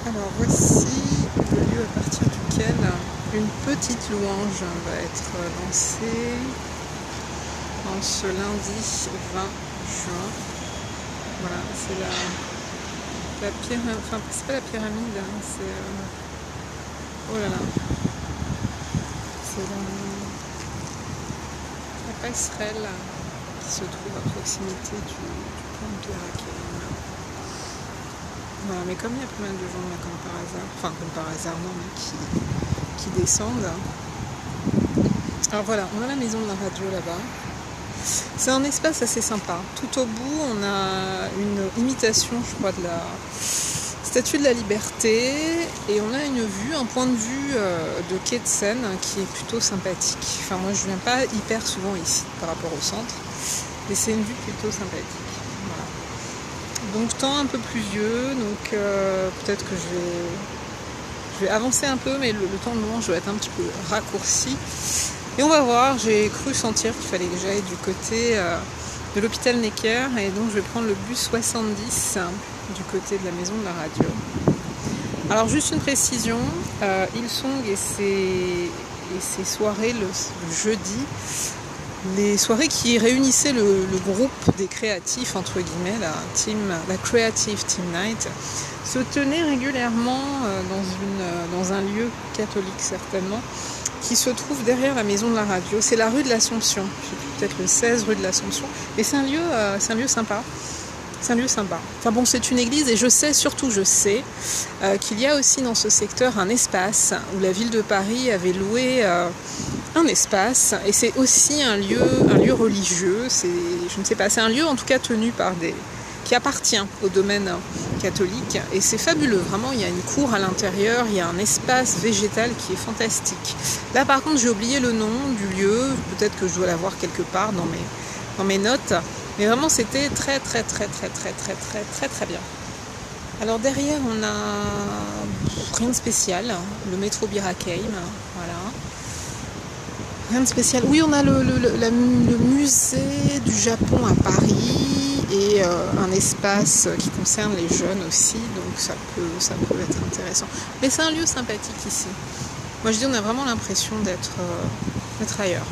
Alors voici le lieu à partir duquel une petite louange va être lancée en ce lundi 20 juin. Voilà, c'est la pyramide, enfin c'est pas la pyramide, hein, c'est oh là là, c'est la passerelle qui se trouve à proximité du pont de Raquel. Voilà, mais comme il y a pas mal de gens là, comme par hasard, enfin comme par hasard non, mais qui descendent. Alors voilà, on a la maison de la radio là-bas. C'est un espace assez sympa. Tout au bout, on a une imitation, je crois, de la Statue de la Liberté, et on a une vue, un point de vue de quai de Seine qui est plutôt sympathique. Enfin, moi, je viens pas hyper souvent ici par rapport au centre, mais c'est une vue plutôt sympathique. Voilà. Donc temps un peu pluvieux, donc peut-être que je vais avancer un peu, mais le temps de louange doit être un petit peu raccourci. Et on va voir, j'ai cru sentir qu'il fallait que j'aille du côté de l'hôpital Necker, et donc je vais prendre le bus 70 du côté de la maison de la radio. Alors juste une précision, Hillsong et ses soirées le jeudi, les soirées qui réunissaient le groupe des créatifs, entre guillemets, la Creative Team Night, se tenaient régulièrement dans un lieu catholique certainement, qui se trouve derrière la maison de la radio. C'est la rue de l'Assomption, peut-être le 16 rue de l'Assomption, et c'est un lieu sympa. C'est un lieu sympa. Enfin bon, c'est une église, et je sais qu'il y a aussi dans ce secteur un espace où la ville de Paris avait loué un espace, et c'est aussi un lieu religieux. Je ne sais pas, c'est un lieu en tout cas tenu par qui appartient au domaine catholique, et c'est fabuleux, vraiment. Il y a une cour à l'intérieur, il y a un espace végétal qui est fantastique. Là par contre j'ai oublié le nom du lieu, peut-être que je dois l'avoir quelque part dans mes notes, mais vraiment c'était très très très très très très très très très bien. Alors derrière on a rien de spécial, le métro Bir Hakeim, voilà. Rien de spécial. Oui, on a le musée du Japon à Paris, et un espace qui concerne les jeunes aussi, donc ça peut être intéressant. Mais c'est un lieu sympathique ici. Moi je dis, on a vraiment l'impression d'être ailleurs.